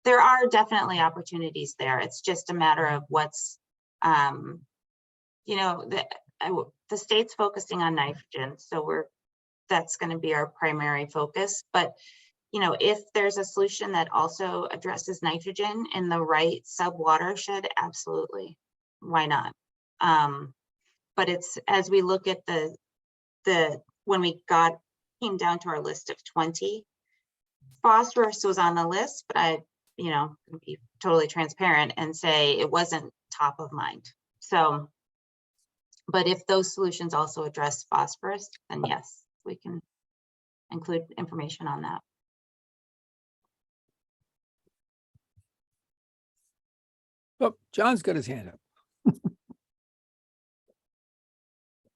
there are definitely opportunities there. It's just a matter of what's, you know, the state's focusing on nitrogen, so that's going to be our primary focus. But you know, if there's a solution that also addresses nitrogen in the right sub watershed, absolutely, why not? But it's, as we look at when we came down to our list of 20, phosphorus was on the list, but I, you know, be totally transparent and say it wasn't top of mind. So, but if those solutions also address phosphorus, then yes, we can include information on that. Oh, John's got his hand up.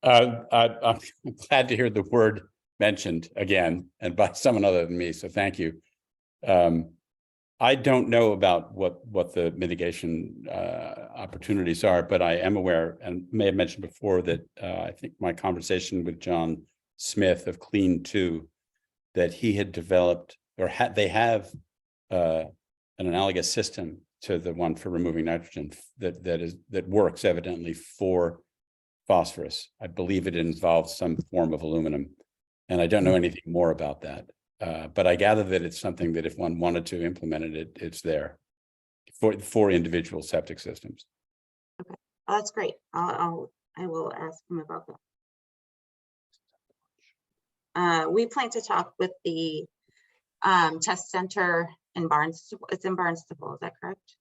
I'm glad to hear the word mentioned again and by someone other than me. So thank you. I don't know about what the mitigation opportunities are, but I am aware and may have mentioned before that I think my conversation with John Smith of Clean 2, that he had developed or they have an analogous system to the one for removing nitrogen that works evidently for phosphorus. I believe it involves some form of aluminum, and I don't know anything more about that. But I gather that it's something that if one wanted to implement it, it's there for individual septic systems. Okay, oh, that's great. I will ask him about that. We plan to talk with the test center in Barnstable. It's in Barnstable, is that correct?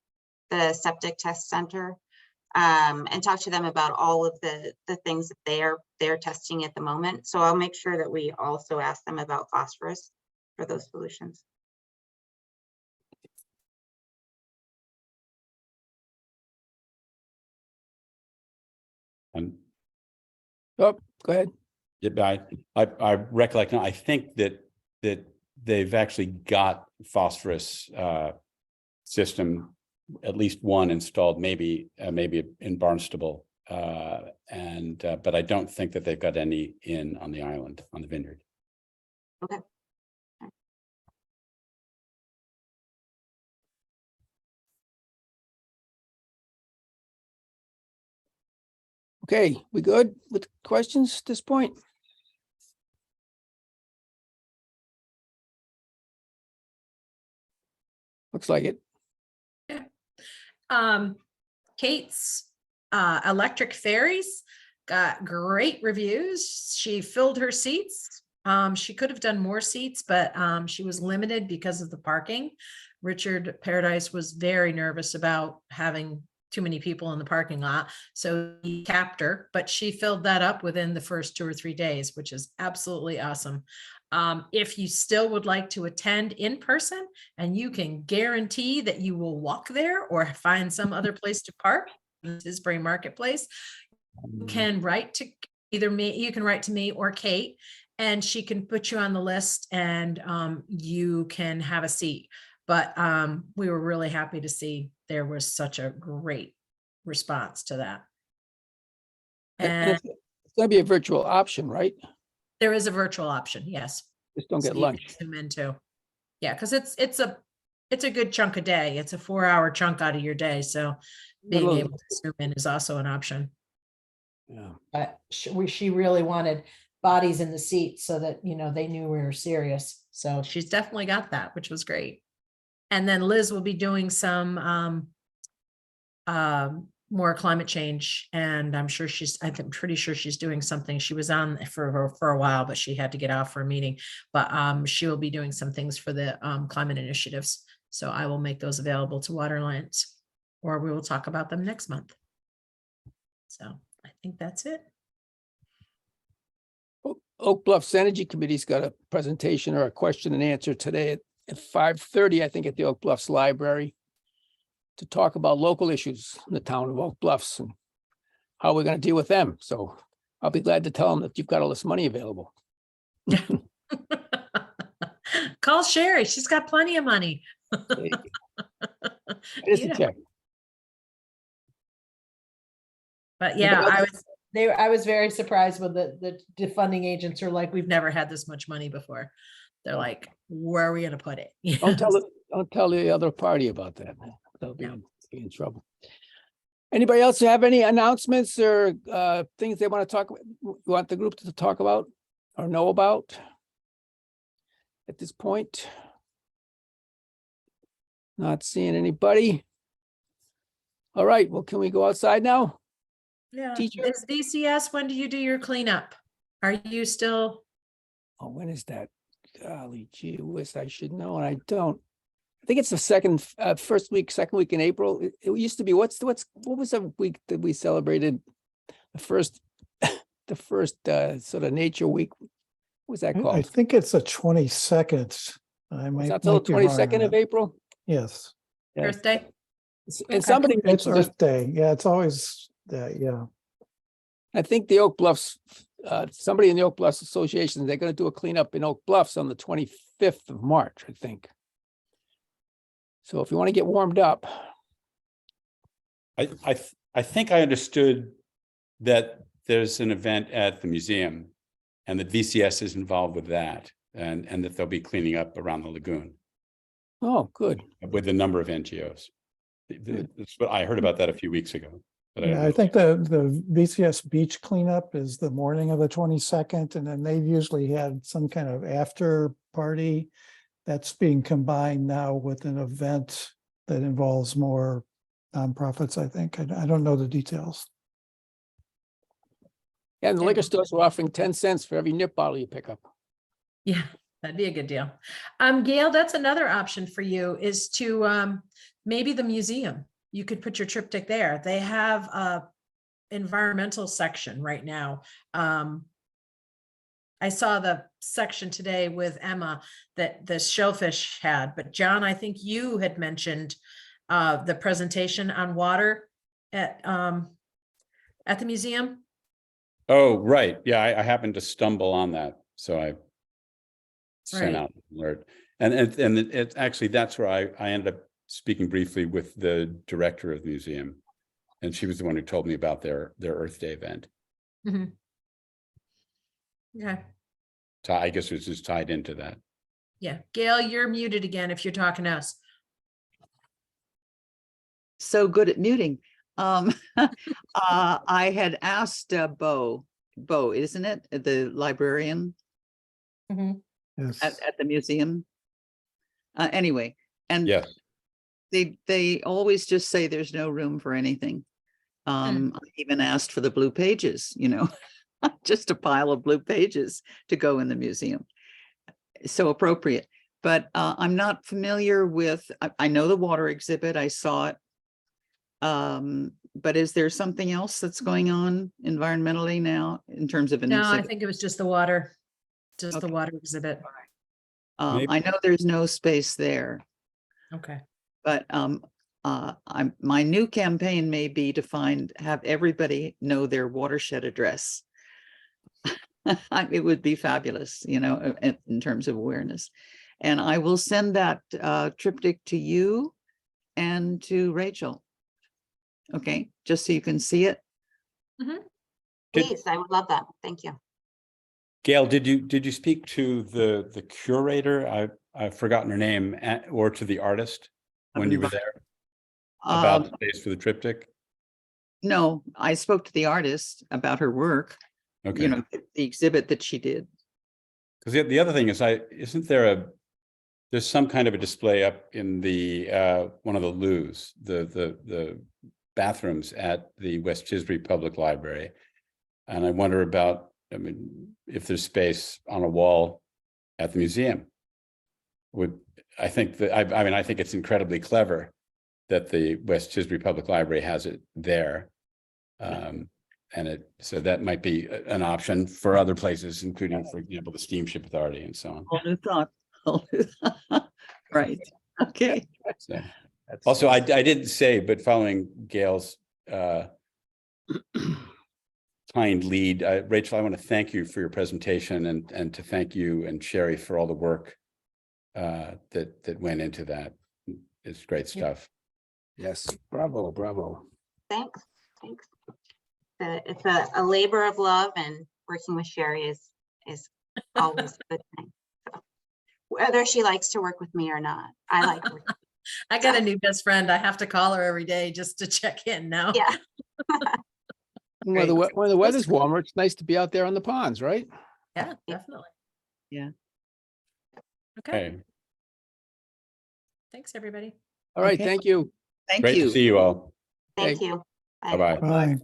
The septic test center, and talk to them about all of the things that they're testing at the moment. So I'll make sure that we also ask them about phosphorus for those solutions. And Oh, go ahead. yeah, I recollect now, I think that they've actually got phosphorus system, at least one installed, maybe in Barnstable. But I don't think that they've got any on the island, on the Vineyard. Okay. Okay, we good with questions at this point? Looks like it. Kate's electric ferries got great reviews. She filled her seats. She could have done more seats, but she was limited because of the parking. Richard Paradise was very nervous about having too many people in the parking lot, so he capped her, but she filled that up within the first 2 or 3 days, which is absolutely awesome. If you still would like to attend in person and you can guarantee that you will walk there or find some other place to park, Tisbury Marketplace, you can write to either me, you can write to me or Kate, and she can put you on the list and you can have a seat. But we were really happy to see there was such a great response to that. And And it's gonna be a virtual option, right? there is a virtual option, yes. Just don't So get you can lunch. Zoom in too. Yeah, because it's a good chunk a day. It's a 4-hour chunk out of your day. So being Little- able to zoom in is also an option. Yeah. But she really wanted bodies in the seats so that, you know, they knew we were serious. So she's definitely got that, which was great. And then Liz will be doing some more climate change, and I'm pretty sure she's doing something. She was on for a while, but she had to get off for a meeting. But she will be doing some things for the climate initiatives. So I will make those available to Water Alliance, or we will talk about them next month. So I think that's it. Oak Bluffs Energy Committee's got a presentation or a question and answer today at 5:30, I think, at the Oak Bluffs Library, to talk about local issues in the town of Oak Bluffs and how we're going to deal with them. So I'll be glad to tell them that you've got all this money available. Call Sherry. She's got plenty of money. Just You a know. check. But yeah, Anybody I was very surprised when the funding agents are like, we've never had this much money before. They're like, where are we gonna put it? You Don't know? don't tell the other party about that. They'll be No. be in trouble. Anybody else have any announcements or things they want to want the group to talk about or know about at this point? Not seeing anybody. All right, well, can we go outside now? Yeah. Teacher? Is VCS, when do you do your cleanup? Are you still? Oh, when is that? Golly gee whiz, I should know, and I don't. I think it's the second week in April. It used to be, what was the week that we celebrated? The first sort of nature week. What was that I called? think it's the 22nd. I Was might. that till might the be wrong on 22nd of that. April? Yes, Yeah. Earth Day? And Okay. somebody it's mentioned just, Earth Day. Yeah, it's always that, yeah. I think the Oak Bluffs, somebody in the Oak Bluffs Association, they're gonna do a cleanup in Oak Bluffs on the 25th of March, I think. So if you want to get warmed up, I think I understood that there's an event at the museum and that VCS is involved with that, and that they'll be cleaning up around the lagoon oh, good. with a number of NGOs. That's what I heard about that a few weeks ago. But Yeah, I think the VCS beach cleanup is the morning of the 22nd, and then they've usually had some kind of after party that's being combined now with an event that involves more nonprofits, I think. I don't know the details. And the liquor stores were offering 10 cents for every nip bottle you pick up. Yeah, that'd be a good deal. Gail, that's another option for you, is to maybe the museum. You could put your triptych there. They have a environmental section right now. I saw the section today with Emma that the shellfish had, but John, I think you had mentioned the presentation on water at at the museum? Oh, right. Yeah, I happened to stumble on that, so I sent Right. out an alert. And it actually, that's where I ended up speaking briefly with the director of the museum. And she was the one who told me about their Earth Day event. Mhm. Okay, I guess it was just tied into that. yeah. Gail, you're muted again if you're talking to us. So good at muting. I had asked Bo, isn't it? The librarian Yes. at the museum. Anyway, and Yes. they always just say there's no room for anything. I even asked for the blue pages, just a pile of blue pages to go in the museum. So appropriate. But I'm not familiar with, I know the water exhibit, I saw it. But is there something else that's going on environmentally now in terms of an No, I exhibit? think it was just the water, just the Okay. water exhibit. Maybe. I know there's no space there, Okay. but my new campaign may be to have everybody know their watershed address. It would be fabulous, in terms of awareness. And I will send that triptych to you and to Rachel. Okay, just so you can see it. Please, I would love that. Thank you. Gail, did you speak to the curator? I've forgotten her name, or to the artist when you were there about the space for the triptych? No, I spoke to the artist about her work, Okay. the exhibit that she did. Because the other thing is, isn't there there's some kind of a display up in the one of the loos, the bathrooms at the West Chisbury Public Library, and I wonder about, if there's space on a wall at the museum. I think it's incredibly clever that the West Chisbury Public Library has it there. So that might be an option for other places, including, for example, the Steamship Authority and so on. Whole new thought. Right. Okay. So, also, I didn't say, but following Gail's kind lead, Rachel, I want to thank you for your presentation, and to thank you and Sherry for all the work that went into that. It's great stuff. Yes, bravo, bravo. Thanks. It's a labor of love, and working with Sherry is always a good thing. So, whether she likes to work with me or not, I like working. I got a new best friend. I have to call her every day just to check in now. Yeah. When the weather's warmer, it's nice to be out there on the ponds, right? Yeah, definitely. Yeah. Okay. Okay. Thanks, everybody. All right, Okay. thank you. Thank Great you. to see you all. Thank you. Bye-bye. Bye.